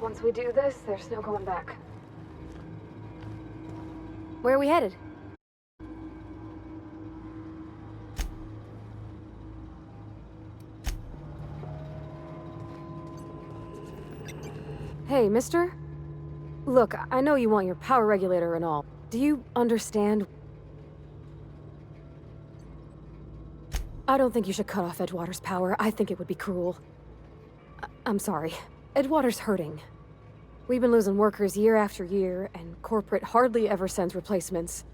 Once we do this, there's no going back. Where are we headed? Hey, mister? Look, I know you want your power regulator and all. Do you understand? I don't think you should cut off Edgewater's power. I think it would be cruel. I'm sorry. Edgewater's hurting. We've been losing workers year after year, and corporate hardly ever sends replacements.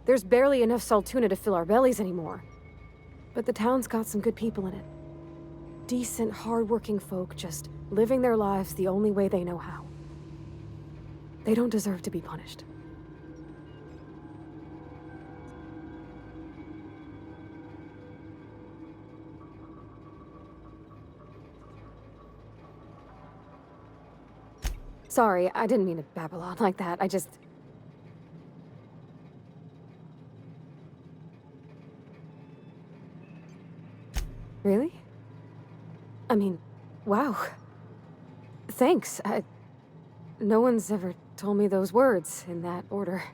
There's barely enough Saltuna to fill our bellies anymore. But the town's got some good people in it. Decent, hard-working folk just living their lives the only way they know how. They don't deserve to be punished. Sorry, I didn't mean to babble on like that. I just... Really? I mean, wow. Thanks. No one's ever told me those words in that order.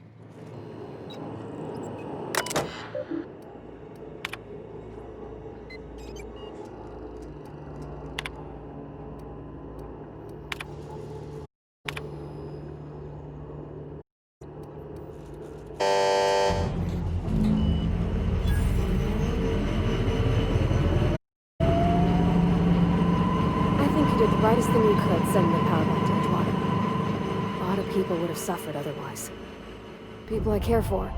Did the brightest thing you could, sending the power back to Edgewater. A lot of people would have suffered otherwise. People I care for.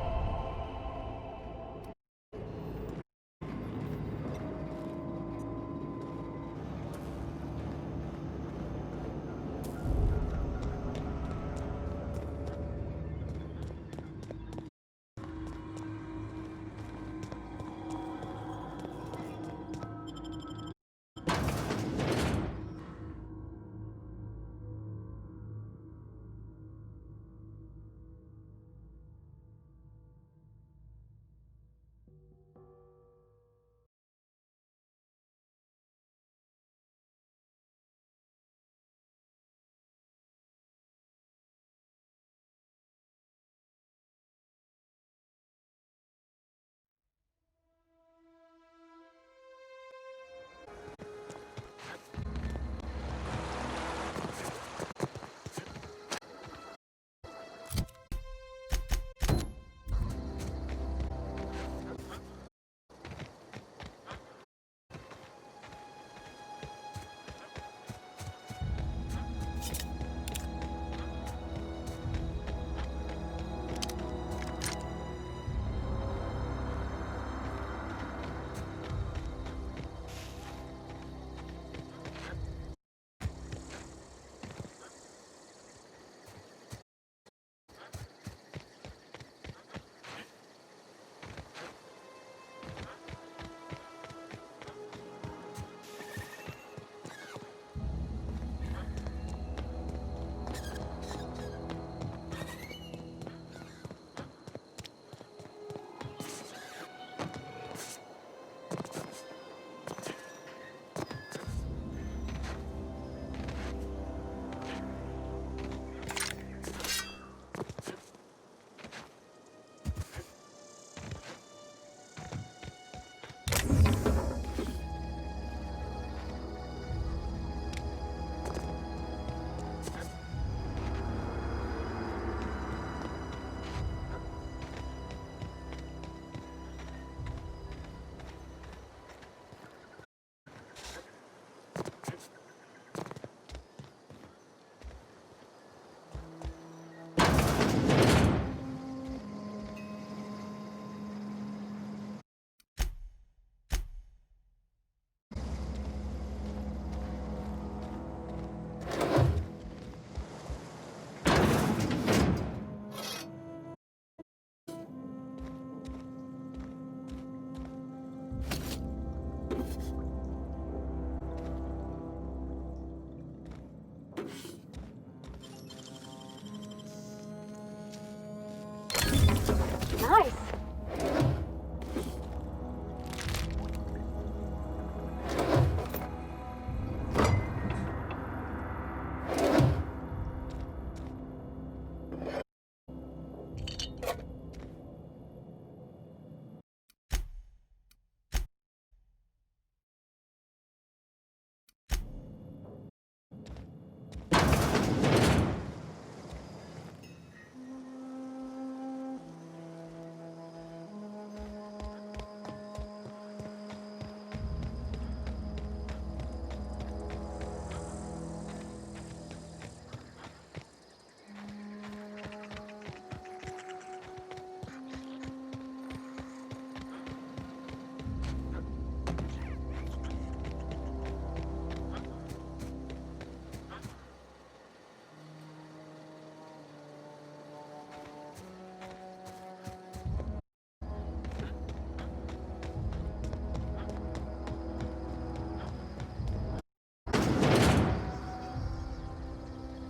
Nice.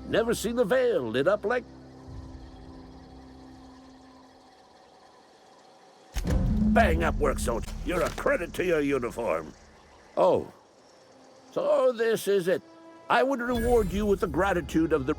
Never seen the Vale lit up like... Bang up work, soldier. You're a credit to your uniform. Oh, so this is it. I would reward you with the gratitude of the...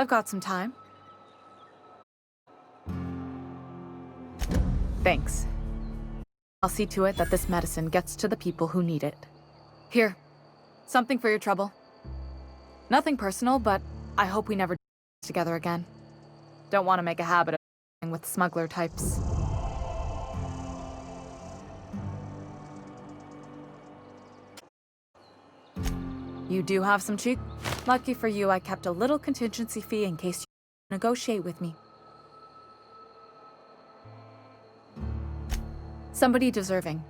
I've got some time. Thanks. I'll see to it that this medicine gets to the people who need it. Here, something for your trouble. Nothing personal, but I hope we never do together again. Don't want to make a habit of with smuggler types. You do have some cheek? Lucky for you, I kept a little contingency fee in case you negotiate with me. Somebody deserving.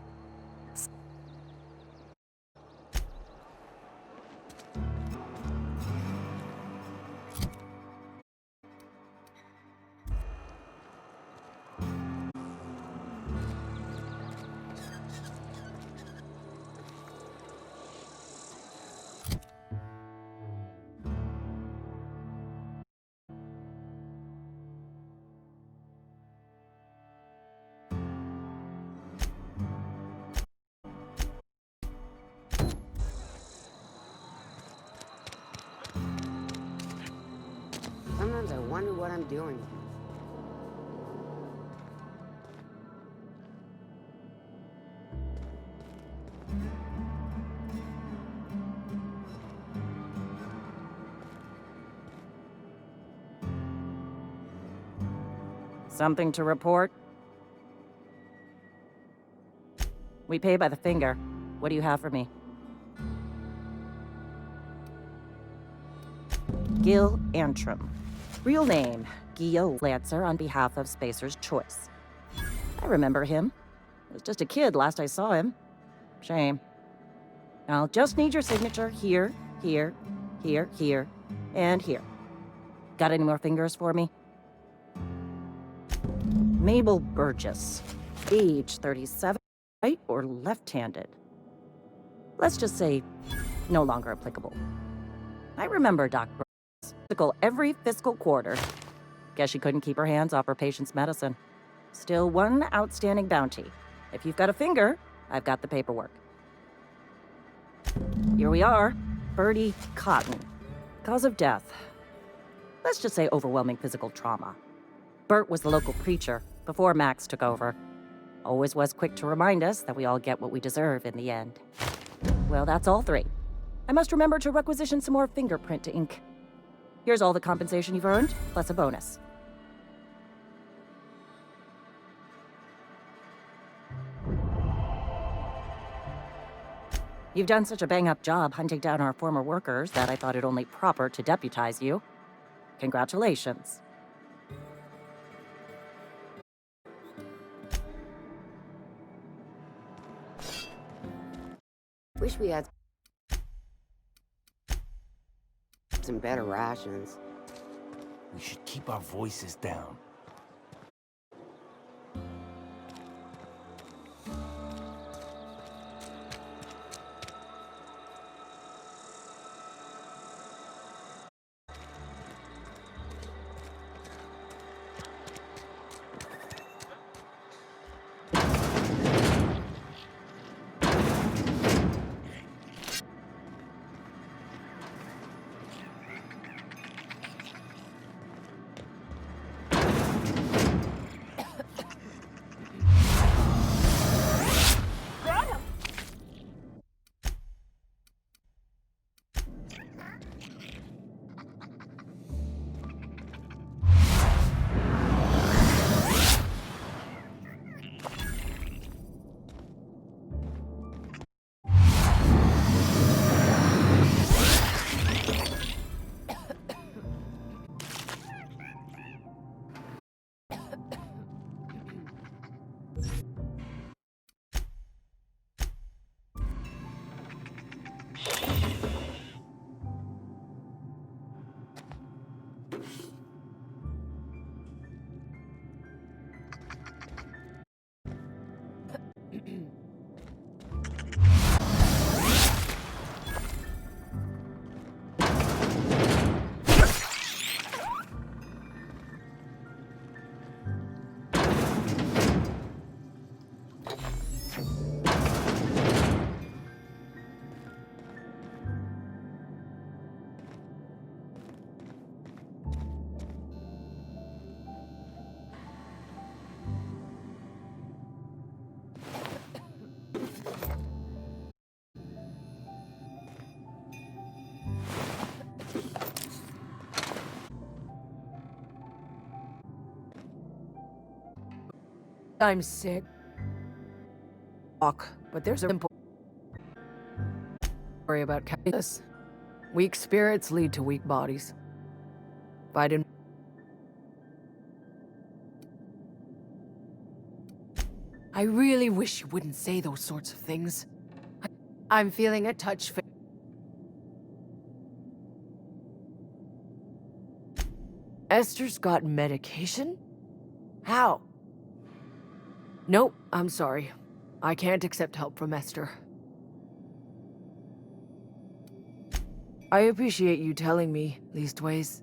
Sometimes I wonder what I'm doing. Something to report? We pay by the finger. What do you have for me? Gil Antrim. Real name, Guillaume Lancer on behalf of Spacer's Choice. I remember him. I was just a kid last I saw him. Shame. I'll just need your signature here, here, here, here, and here. Got any more fingers for me? Mabel Burgess. Age 37, right or left-handed? Let's just say no longer applicable. I remember Doc Burgess. Every fiscal quarter. Guess she couldn't keep her hands off her patient's medicine. Still one outstanding bounty. If you've got a finger, I've got the paperwork. Here we are. Bertie Cotton. Cause of death. Let's just say overwhelming physical trauma. Bert was the local preacher before Max took over. Always was quick to remind us that we all get what we deserve in the end. Well, that's all three. I must remember to requisition some more fingerprint ink. Here's all the compensation you've earned, plus a bonus. You've done such a bang-up job hunting down our former workers that I thought it only proper to deputize you. Congratulations. Wish we had some better rations. We should keep our voices down. I'm sick. But there's a simple worry about this. Weak spirits lead to weak bodies. If I didn't. I really wish you wouldn't say those sorts of things. I'm feeling a touch. Esther's got medication? How? Nope, I'm sorry. I can't accept help from Esther. I appreciate you telling me, leastways.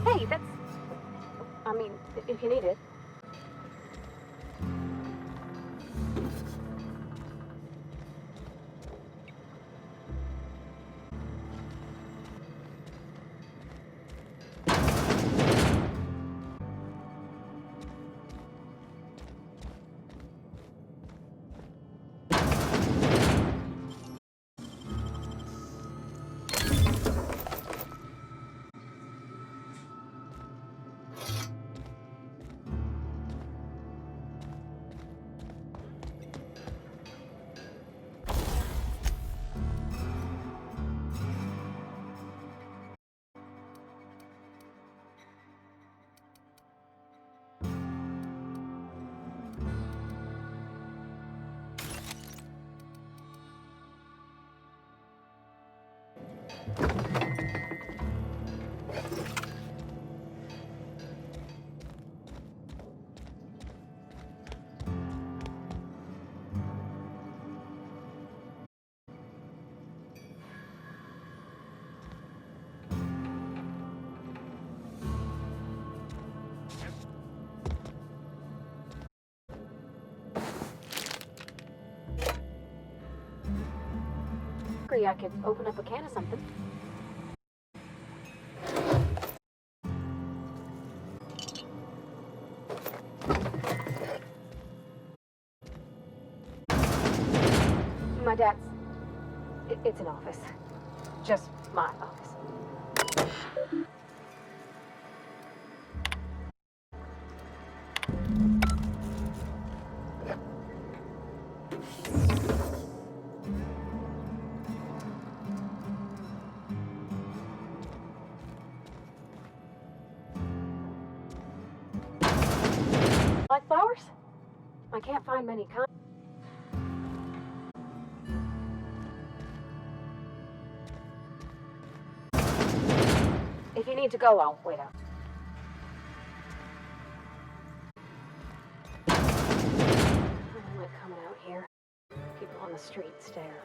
Hey, that's... I mean, if you need it. I could open up a can of something. My dad's... It's an office. Just my office. Like flowers? I can't find many kinds. If you need to go, I'll wait out. I don't like coming out here. People on the street stare.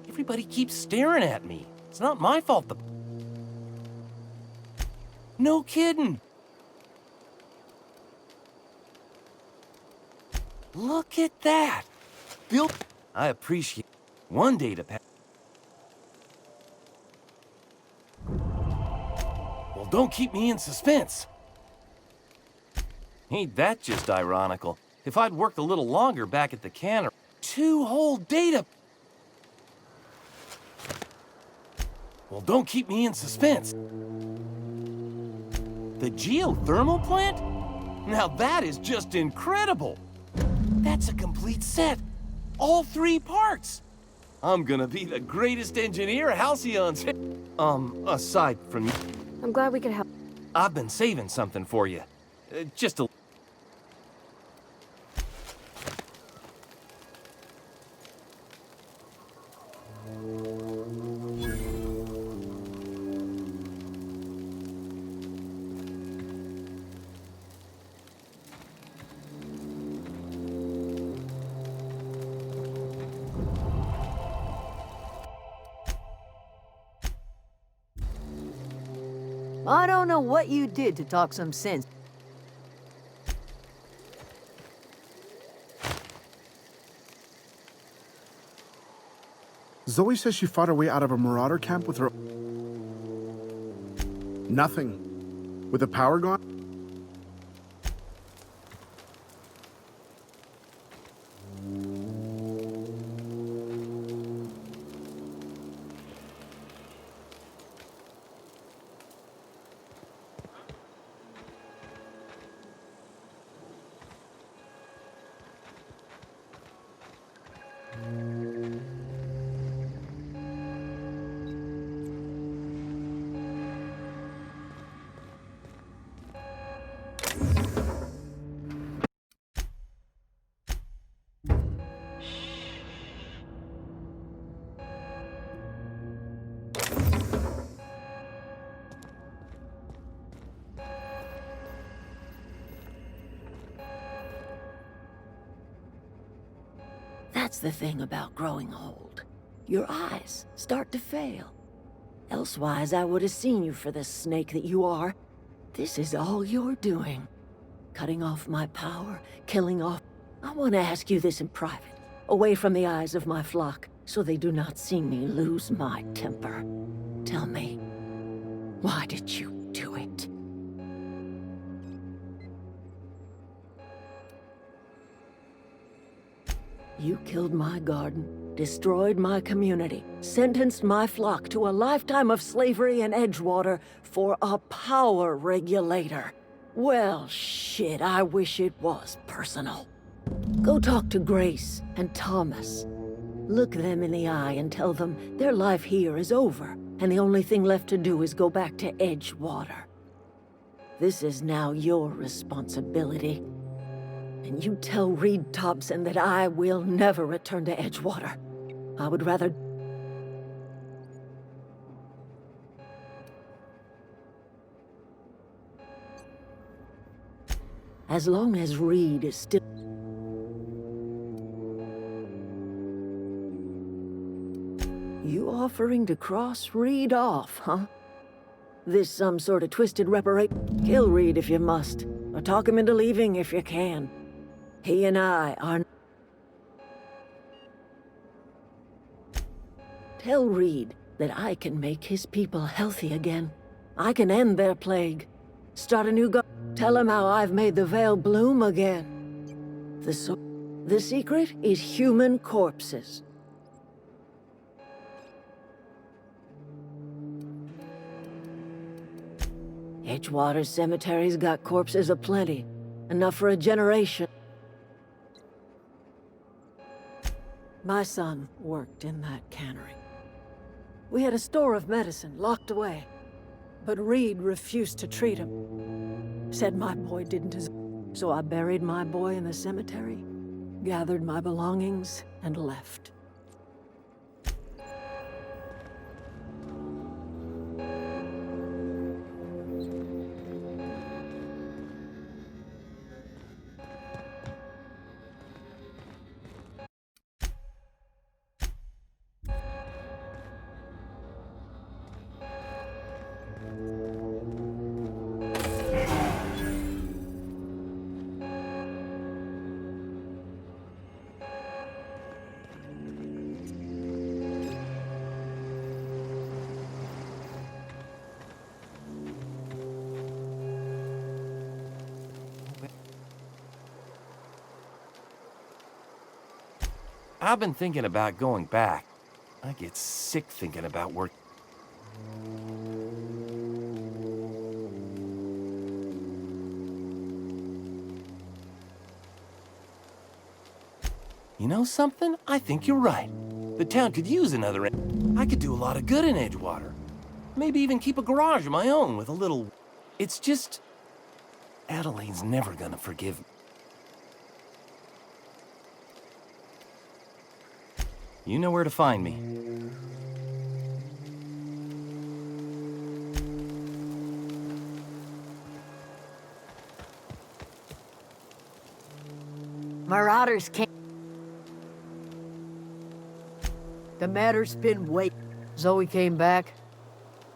Everybody keeps staring at me. It's not my fault. No kidding. Look at that. Bill, I appreciate one day to pass. Well, don't keep me in suspense. Ain't that just ironical? If I'd worked a little longer back at the cannery, 2 whole data. Well, don't keep me in suspense. The geothermal plant? Now that is just incredible. That's a complete set. All 3 parts. I'm gonna be the greatest engineer Halcyon's. Aside from you. I'm glad we could help. I've been saving something for you. Just a... I don't know what you did to talk some sense. Zoe says she fought her way out of a marauder camp with her... Nothing. With the power gone? That's the thing about growing old. Your eyes start to fail. Elsewise, I would have seen you for the snake that you are. This is all you're doing. Cutting off my power, killing off... I want to ask you this in private, away from the eyes of my flock, so they do not see me lose my temper. Tell me, why did you do it? You killed my garden, destroyed my community, sentenced my flock to a lifetime of slavery in Edgewater for a power regulator. Well, shit, I wish it was personal. Go talk to Grace and Thomas. Look them in the eye and tell them their life here is over, and the only thing left to do is go back to Edgewater. This is now your responsibility. And you tell Reed Thompson that I will never return to Edgewater. I would rather... As long as Reed is still... You offering to cross Reed off, huh? This some sort of twisted reparation? Kill Reed if you must, or talk him into leaving if you can. He and I are... Tell Reed that I can make his people healthy again. I can end their plague. Start a new Tell him how I've made the Vale bloom again. The secret is human corpses. Edgewater's cemetery's got corpses aplenty. Enough for a generation. My son worked in that cannery. We had a store of medicine locked away, but Reed refused to treat him. Said my boy didn't deserve. So I buried my boy in the cemetery, gathered my belongings, and left. I've been thinking about going back. I get sick thinking about work. You know something? I think you're right. The town could use another... I could do a lot of good in Edgewater. Maybe even keep a garage of my own with a little... It's just... Adelaide's never gonna forgive me. You know where to find me. Marauders can't... The matter's been waiting. Zoe came back,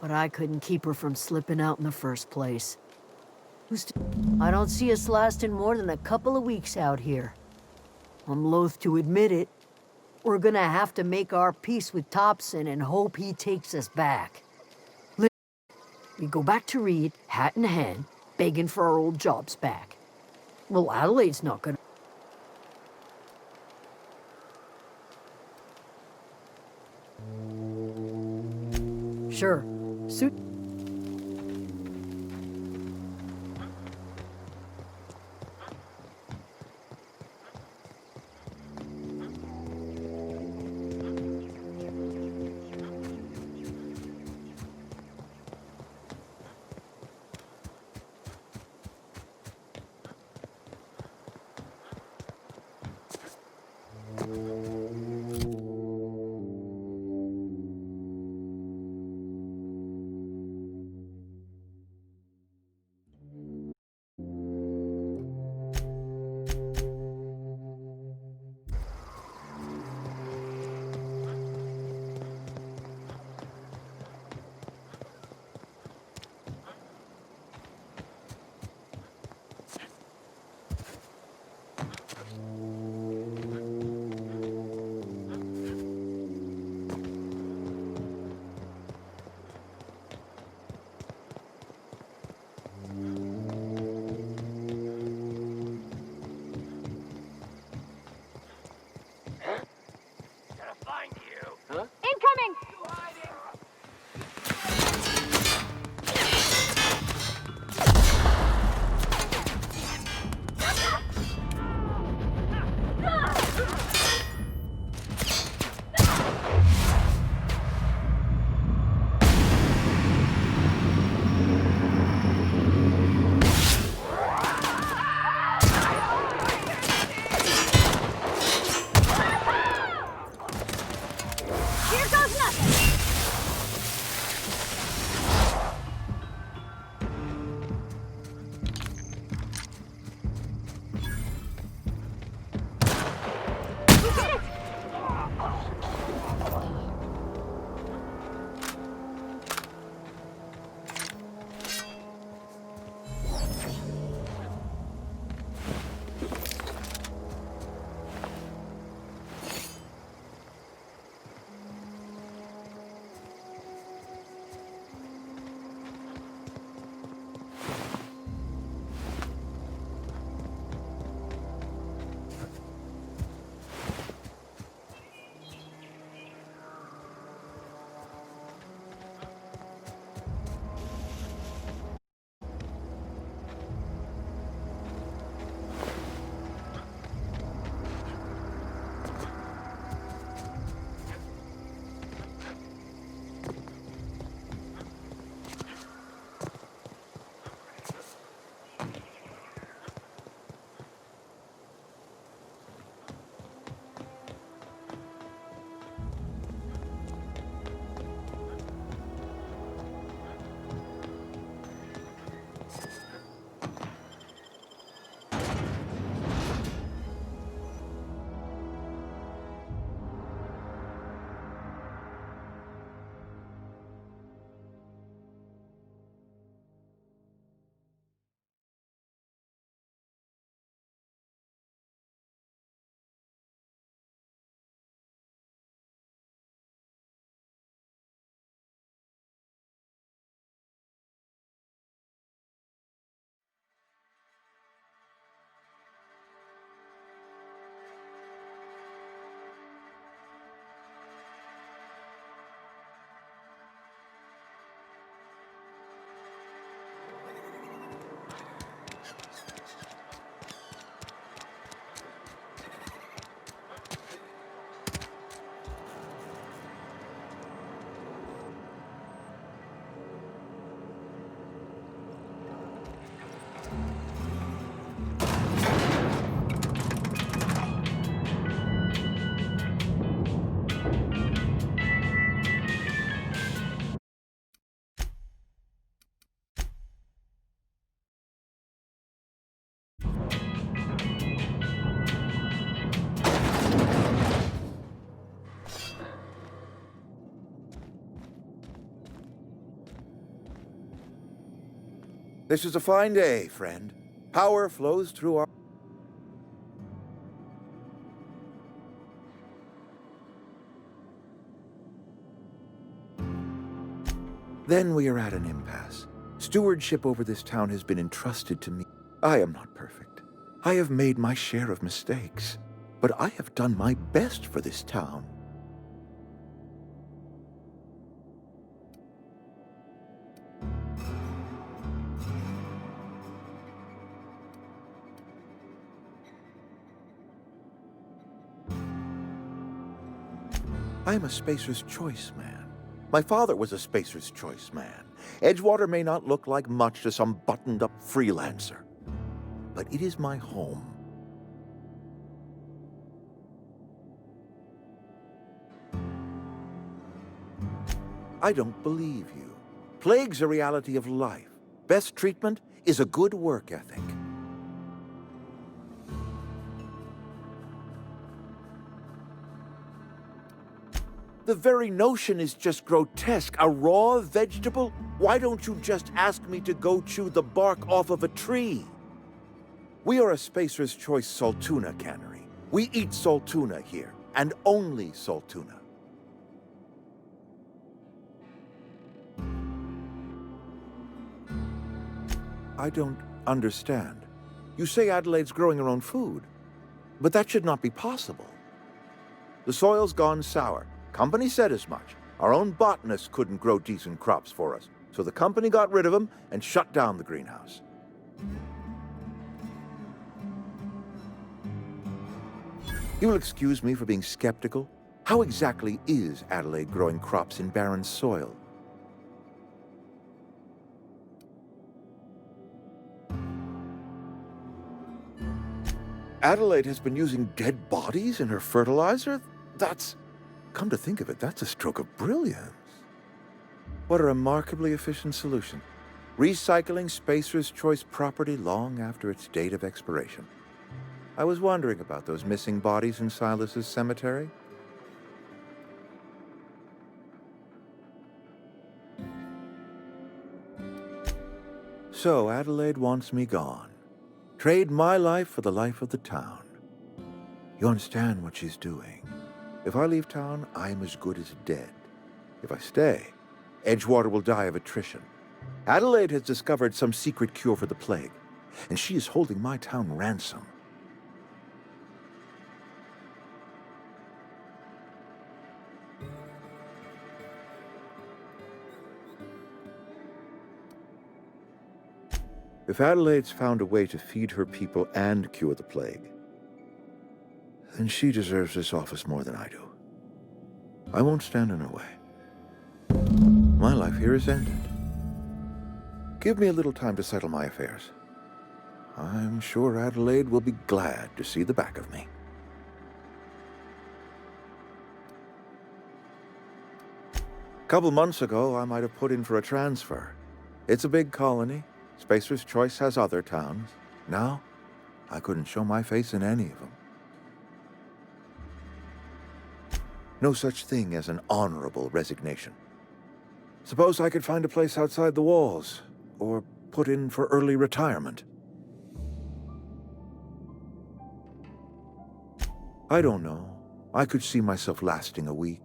but I couldn't keep her from slipping out in the first place. I don't see us lasting more than a couple of weeks out here. I'm loath to admit it. We're gonna have to make our peace with Thompson and hope he takes us back. We go back to Reed, hat in hand, begging for our old jobs back. Well, Adelaide's not gonna... Sure. Suit... This is a fine day, friend. Power flows through our... Then we are at an impasse. Stewardship over this town has been entrusted to me. I am not perfect. I have made my share of mistakes. But I have done my best for this town. I'm a Spacer's Choice man. My father was a Spacer's Choice man. Edgewater may not look like much to some buttoned-up freelancer, but it is my home. I don't believe you. Plague's a reality of life. Best treatment is a good work ethic. The very notion is just grotesque. A raw vegetable? Why don't you just ask me to go chew the bark off of a tree? We are a Spacer's Choice Saltuna cannery. We eat saltuna here, and only saltuna. I don't understand. You say Adelaide's growing her own food, but that should not be possible. The soil's gone sour. Company said as much. Our own botanist couldn't grow decent crops for us, so the company got rid of him and shut down the greenhouse. You will excuse me for being skeptical. How exactly is Adelaide growing crops in barren soil? Adelaide has been using dead bodies in her fertilizer? That's... Come to think of it, that's a stroke of brilliance. What a remarkably efficient solution. Recycling Spacer's Choice property long after its date of expiration. I was wondering about those missing bodies in Silas's cemetery. So Adelaide wants me gone. Trade my life for the life of the town. You understand what she's doing. If I leave town, I am as good as dead. If I stay, Edgewater will die of attrition. Adelaide has discovered some secret cure for the plague, and she is holding my town ransom. If Adelaide's found a way to feed her people and cure the plague, then she deserves this office more than I do. I won't stand in her way. My life here is ended. Give me a little time to settle my affairs. I'm sure Adelaide will be glad to see the back of me. A couple months ago, I might have put in for a transfer. It's a big colony. Spacer's Choice has other towns. Now, I couldn't show my face in any of them. No such thing as an honorable resignation. Suppose I could find a place outside the walls, or put in for early retirement. I don't know. I could see myself lasting a week.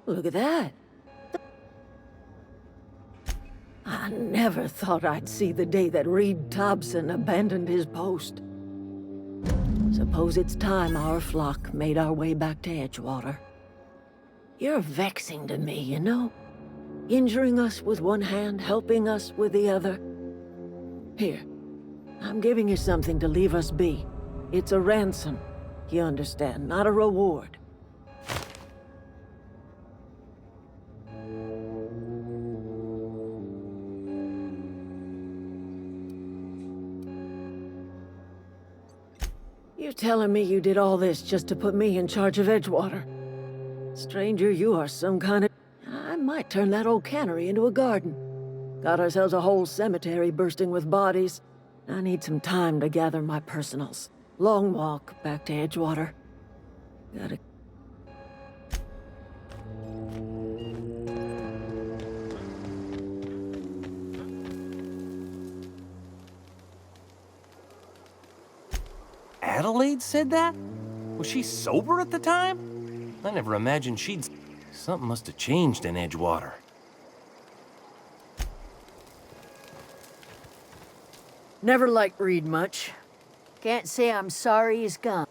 Look at that. I never thought I'd see the day that Reed Thompson abandoned his post. Suppose it's time our flock made our way back to Edgewater. You're vexing to me, you know? Injuring us with one hand, helping us with the other. Here, I'm giving you something to leave us be. It's a ransom, you understand, not a reward. You telling me you did all this just to put me in charge of Edgewater? Stranger, you are some kind of... I might turn that old cannery into a garden. Got ourselves a whole cemetery bursting with bodies. I need some time to gather my personals. Long walk back to Edgewater. Gotta... Adelaide said that? Was she sober at the time? I never imagined she'd... Something must have changed in Edgewater. Never liked Reed much. Can't say I'm sorry he's gone.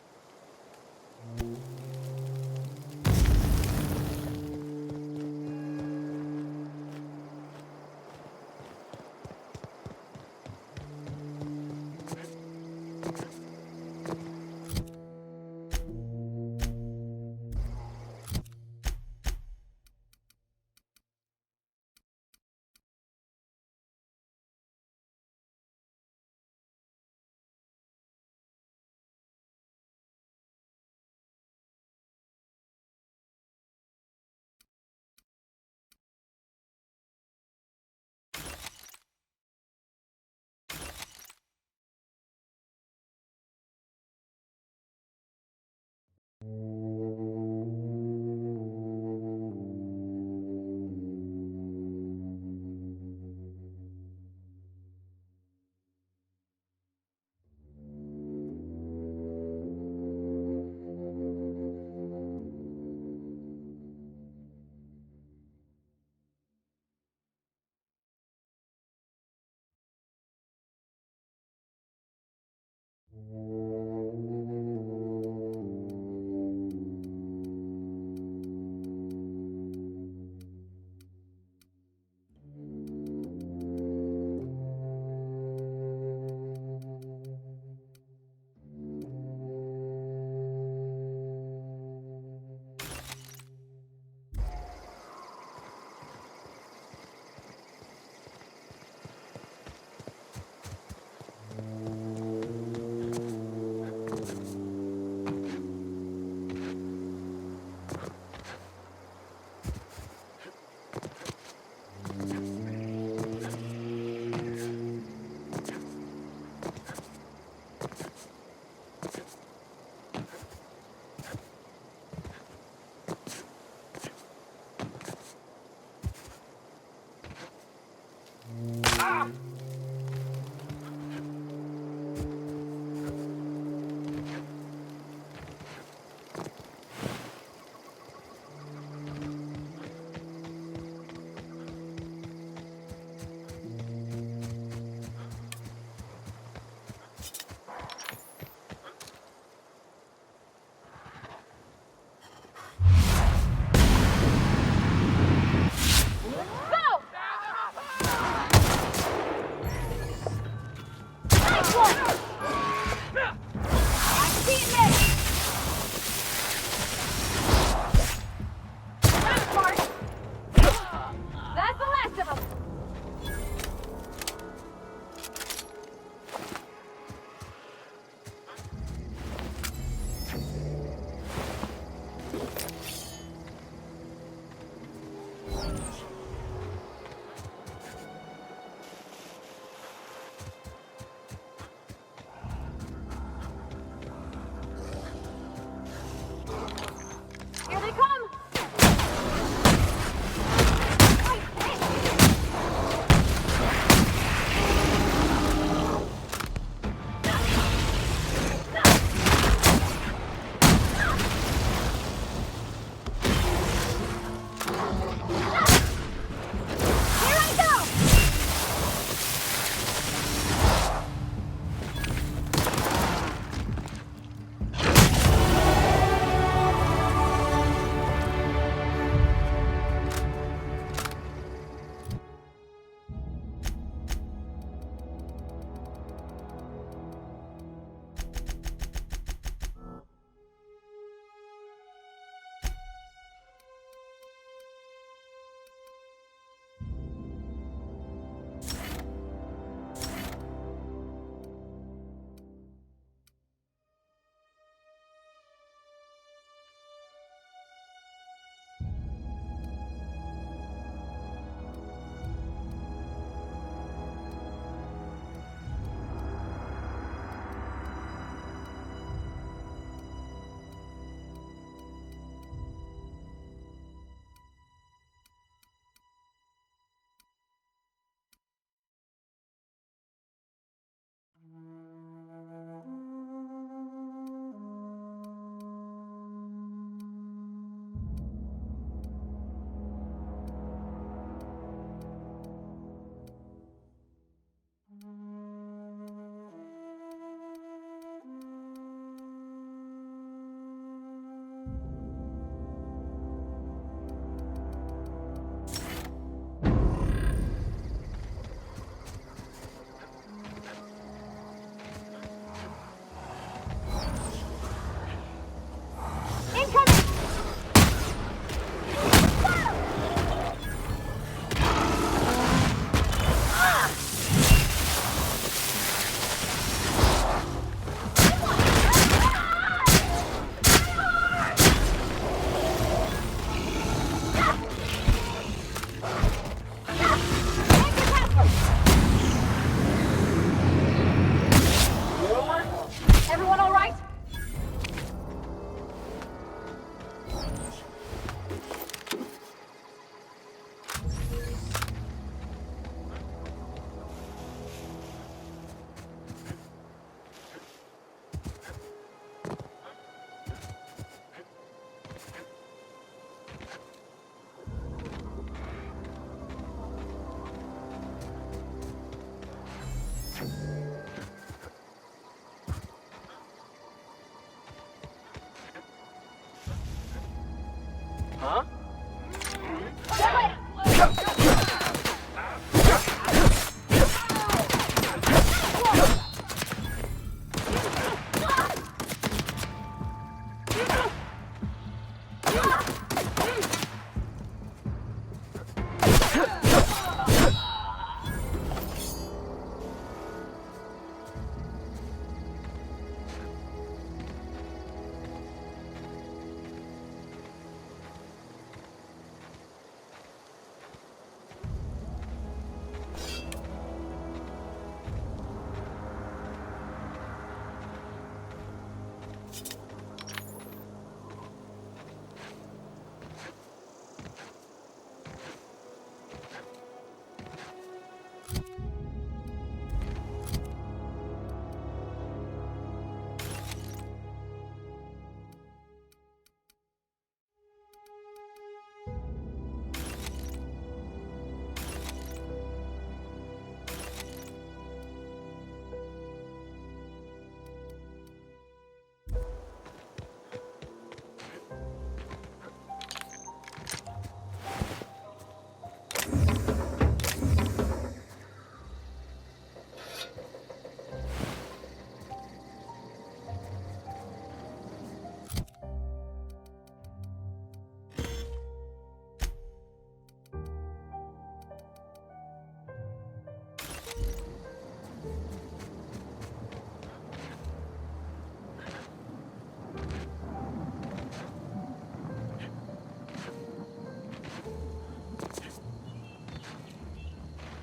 Huh?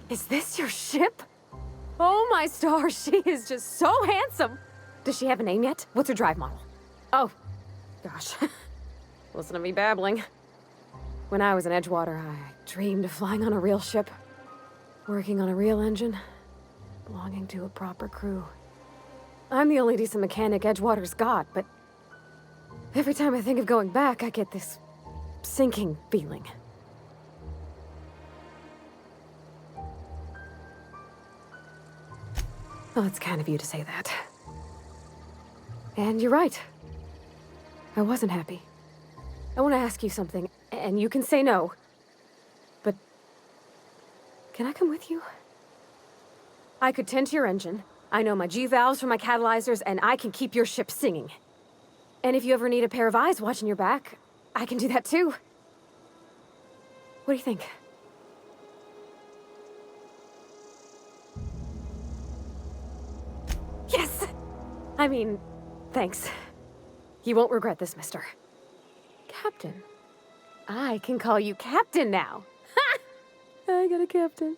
Is this your ship? Oh my stars, she is just so handsome! Does she have a name yet? What's her drive model? Oh, gosh. Listen to me babbling. When I was in Edgewater, I dreamed of flying on a real ship, working on a real engine, belonging to a proper crew. I'm the only decent mechanic Edgewater's got, but every time I think of going back, I get this sinking feeling. Well, it's kind of you to say that. And you're right. I wasn't happy. I want to ask you something, and you can say no. But can I come with you? I could tend to your engine. I know my G-valves for my catalyzers, and I can keep your ship singing. And if you ever need a pair of eyes watching your back, I can do that too. What do you think? Yes! I mean, thanks. You won't regret this, mister. Captain. I can call you Captain now. Ha! I got a captain.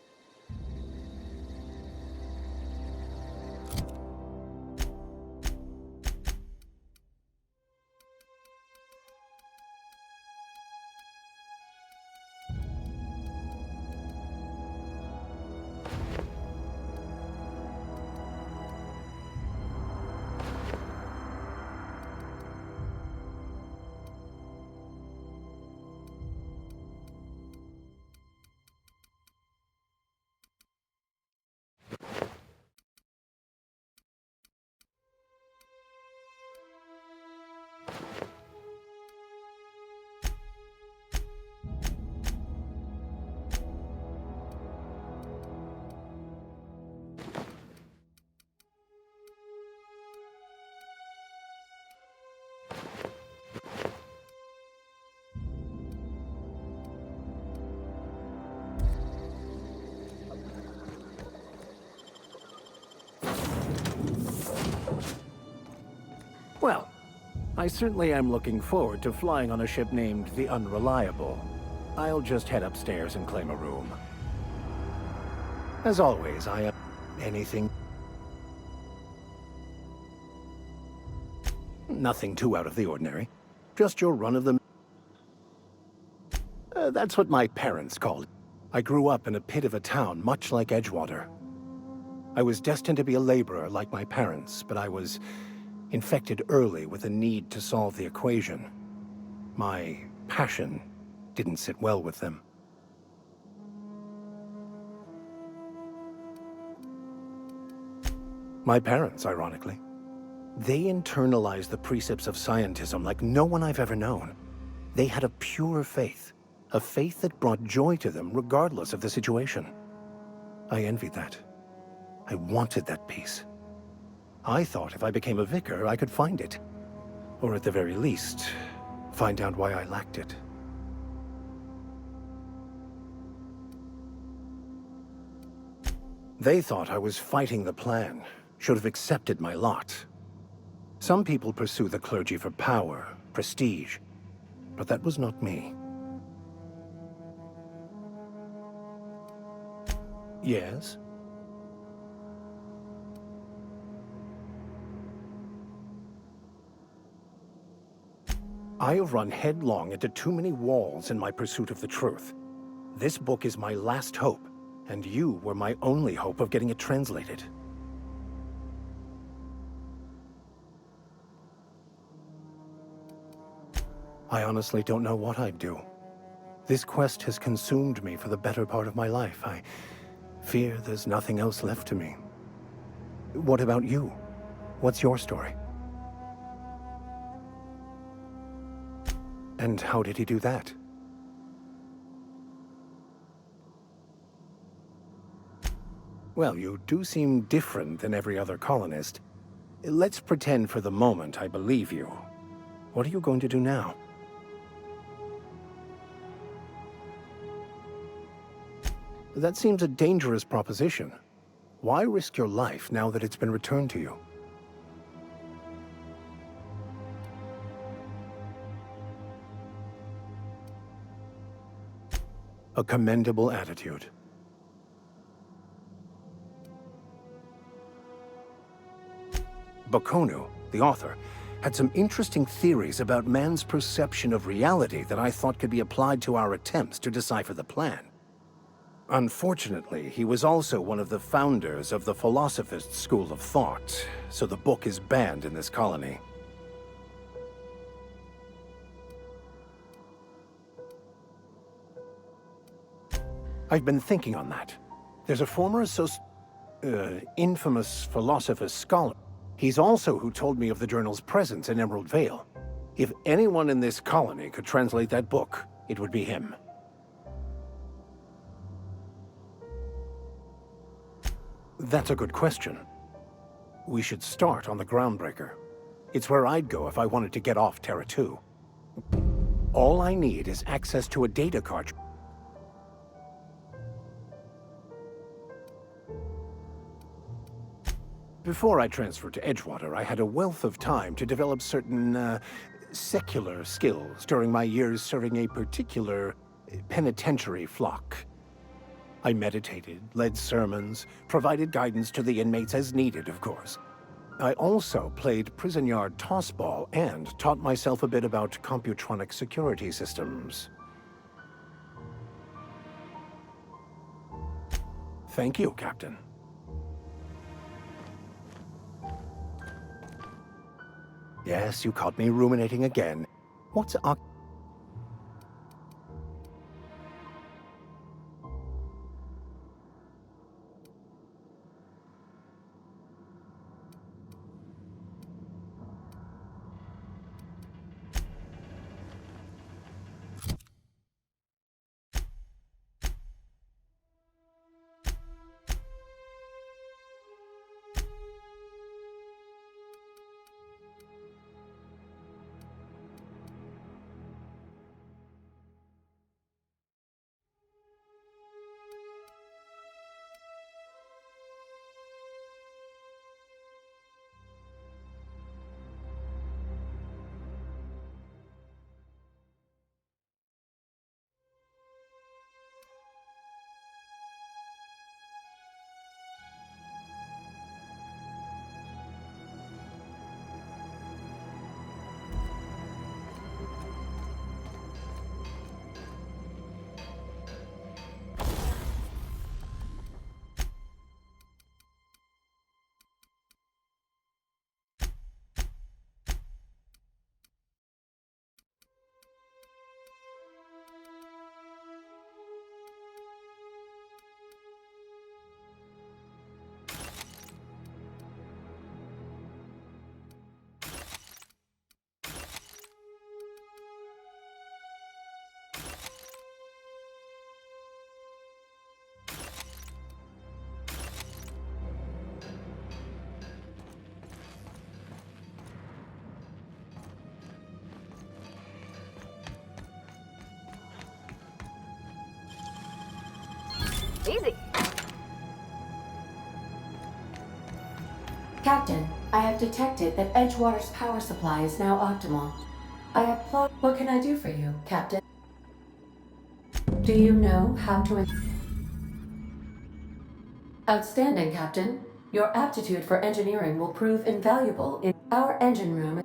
Well, I certainly am looking forward to flying on a ship named the Unreliable. I'll just head upstairs and claim a room. As always, I am anything. Nothing too out of the ordinary. Just your run-of-the... that's what my parents called it. I grew up in a pit of a town, much like Edgewater. I was destined to be a laborer like my parents, but I was infected early with a need to solve the equation. My passion didn't sit well with them. My parents, ironically. They internalized the precepts of scientism like no one I've ever known. They had a pure faith, a faith that brought joy to them regardless of the situation. I envied that. I wanted that peace. I thought if I became a vicar, I could find it. Or at the very least, find out why I lacked it. They thought I was fighting the plan, should have accepted my lot. Some people pursue the clergy for power, prestige, but that was not me. Yes? I have run headlong into too many walls in my pursuit of the truth. This book is my last hope, and you were my only hope of getting it translated. I honestly don't know what I'd do. This quest has consumed me for the better part of my life. I fear there's nothing else left to me. What about you? What's your story? And how did he do that? Well, you do seem different than every other colonist. Let's pretend for the moment I believe you. What are you going to do now? That seems a dangerous proposition. Why risk your life now that it's been returned to you? A commendable attitude. Bakonu, the author, had some interesting theories about man's perception of reality that I thought could be applied to our attempts to decipher the plan. Unfortunately, he was also one of the founders of the Philosophist school of thought, so the book is banned in this colony. I've been thinking on that. There's a former infamous Philosophist scholar. He's also who told me of the journal's presence in Emerald Vale. If anyone in this colony could translate that book, it would be him. That's a good question. We should start on the Groundbreaker. It's where I'd go if I wanted to get off Terra 2. All I need is access to a data card. Before I transferred to Edgewater, I had a wealth of time to develop certain, secular skills during my years serving a particular penitentiary flock. I meditated, led sermons, provided guidance to the inmates as needed, of course. I also played prison yard tossball and taught myself a bit about computronic security systems. Thank you, Captain. Yes, you caught me ruminating again. What's Easy. Captain, I have detected that Edgewater's power supply is now optimal. I applaud. What can I do for you, Captain? Do you know how to... Outstanding, Captain. Your aptitude for engineering will prove invaluable in our engine room.